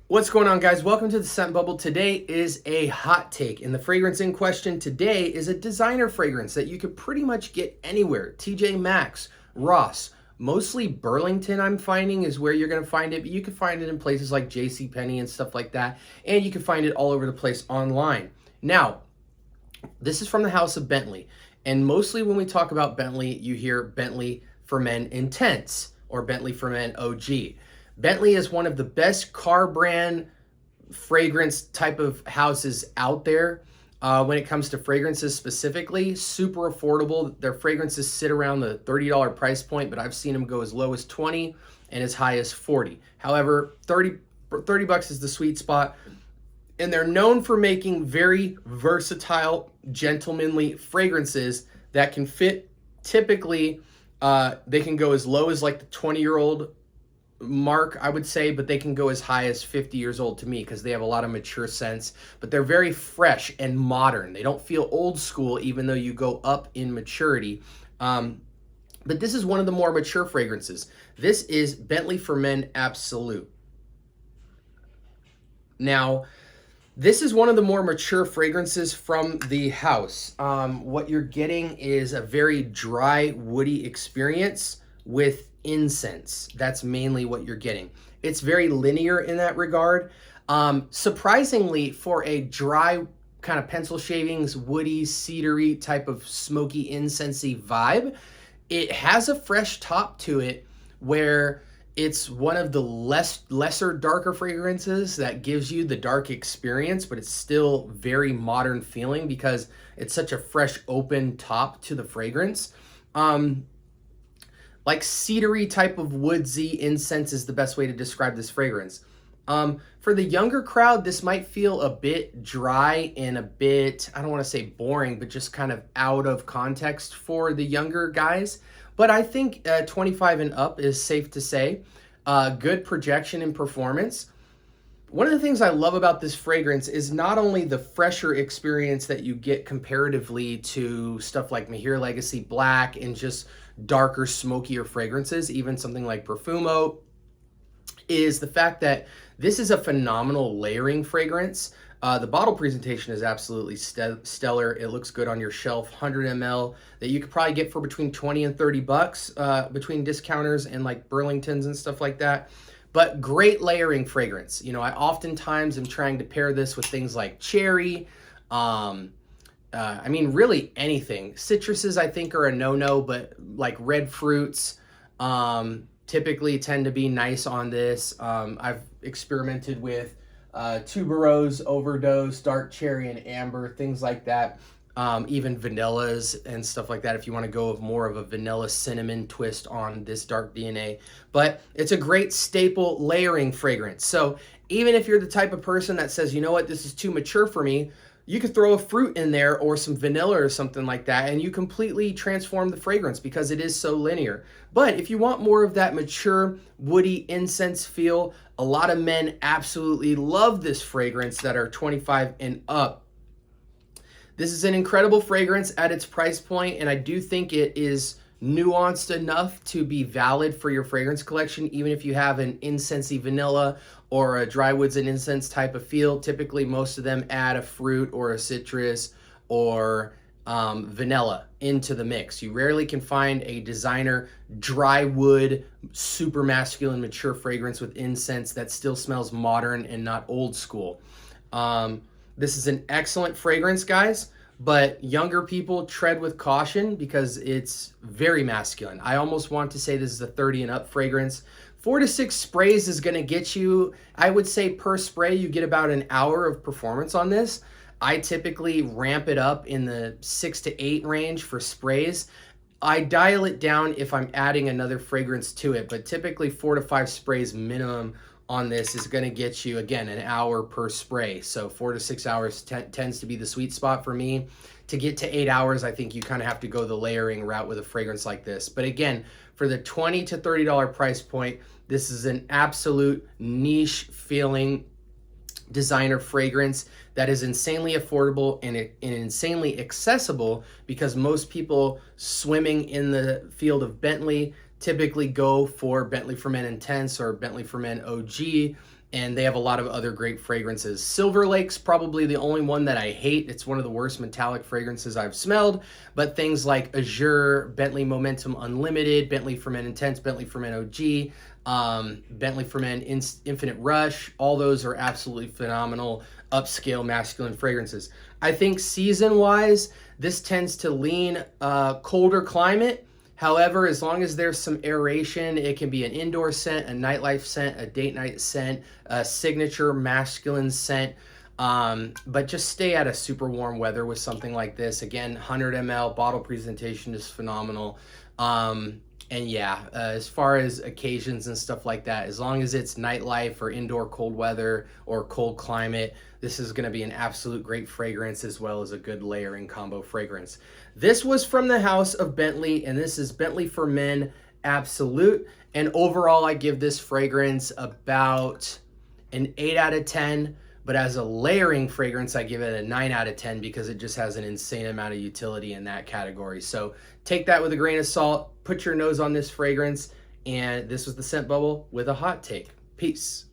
What's going on, guys? Welcome to the Scent Bubble. Today is a hot take, and the fragrance in question today is a designer fragrance that you could pretty much get anywhere. TJ Maxx, Ross, mostly Burlington I'm finding is where you're going to find it, but you can find it in places like JCPenney and stuff like that, and you can find it all over the place online. Now, this is from the house of Bentley, and mostly when we talk about Bentley, you hear Bentley for Men Intense or Bentley for Men OG. Bentley is one of the best car brand fragrance type of houses out there when it comes to fragrances specifically. Super affordable. Their fragrances sit around the $30 price point, but I've seen them go as low as $20 and as high as $40. However, 30 bucks is the sweet spot. And they're known for making very versatile, gentlemanly fragrances that can fit typically, they can go as low as like the 20-year-old mark, I would say, but they can go as high as 50 years old to me because they have a lot of mature scents, but they're very fresh and modern. They don't feel old school even though you go up in maturity. But this is one of the more mature fragrances. This is Bentley for Men Absolute. Now, this is one of the more mature fragrances from the house. What you're getting is a very dry, woody experience with incense. That's mainly what you're getting. It's very linear in that regard. Surprisingly, for a dry kind of pencil shavings, woody, cedary type of smoky, incensey vibe, it has a fresh top to it where it's one of the lesser darker fragrances that gives you the dark experience, but it's still very modern feeling because it's such a fresh, open top to the fragrance. Like cedary type of woodsy incense is the best way to describe this fragrance. For the younger crowd, this might feel a bit dry and a bit, I don't want to say boring, but just kind of out of context for the younger guys. But I think 25 and up is safe to say. Good projection and performance. One of the things I love about this fragrance is not only the fresher experience that you get comparatively to stuff like Mahir Legacy Black and just darker, smokier fragrances, even something like Profumo, is the fact that this is a phenomenal layering fragrance. The bottle presentation is absolutely stellar. It looks good on your shelf, 100 ml that you could probably get for between 20 and 30 bucks between discounters and like Burlingtons and stuff like that. But great layering fragrance. You know, I oftentimes am trying to pair this with things like cherry. I mean, really anything. Citruses, I think, are a no-no, but like red fruits typically tend to be nice on this. I've experimented with tuberose, overdose, dark cherry, and amber, things like that. Even vanillas and stuff like that if you want to go with more of a vanilla cinnamon twist on this dark DNA. But it's a great staple layering fragrance. So even if you're the type of person that says, you know what, this is too mature for me, you could throw a fruit in there or some vanilla or something like that, and you completely transform the fragrance because it is so linear. But if you want more of that mature, woody incense feel, a lot of men absolutely love this fragrance that are 25 and up. This is an incredible fragrance at its price point, and I do think it is nuanced enough to be valid for your fragrance collection, even if you have an incensey vanilla or a dry woods and incense type of feel. Typically, most of them add a fruit or a citrus or vanilla into the mix. You rarely can find a designer dry wood, super masculine, mature fragrance with incense that still smells modern and not old school. This is an excellent fragrance, guys, but younger people tread with caution because it's very masculine. I almost want to say this is a 30 and up fragrance. 4 to 6 sprays is going to get you, I would say per spray, you get about an hour of performance on this. I typically ramp it up in the 6 to 8 range for sprays. I dial it down if I'm adding another fragrance to it, but typically 4 to 5 sprays minimum on this is going to get you, again, an hour per spray. So 4 to 6 hours tends to be the sweet spot for me. To get to 8 hours, I think you kind of have to go the layering route with a fragrance like this. But again, for the $20 to $30 price point, this is an absolute niche feeling designer fragrance that is insanely affordable and insanely accessible because most people swimming in the field of Bentley typically go for Bentley for Men Intense or Bentley for Men OG. and they have a lot of other great fragrances. Silver Lake's probably the only one that I hate. It's one of the worst metallic fragrances I've smelled, but things like Azure, Bentley Momentum Unlimited, Bentley Ferment Intense, Bentley Ferment OG, Bentley Ferment Infinite Rush, all those are absolutely phenomenal upscale masculine fragrances. I think season-wise, this tends to lean colder climate. However, as long as there's some aeration, it can be an indoor scent, a nightlife scent, a date night scent, a signature masculine scent. But just stay out of super warm weather with something like this. Again, 100 ml bottle presentation is phenomenal. And yeah, as far as occasions and stuff like that, as long as it's nightlife or indoor cold weather or cold climate, this is going to be an absolute great fragrance as well as a good layering combo fragrance. This was from the house of Bentley, and this is Bentley for Men Absolute. And overall, I give this fragrance about an 8 out of 10. But as a layering fragrance, I give it a 9 out of 10 because it just has an insane amount of utility in that category. So take that with a grain of salt, put your nose on this fragrance, and this was the Scent Bubble with a hot take. Peace.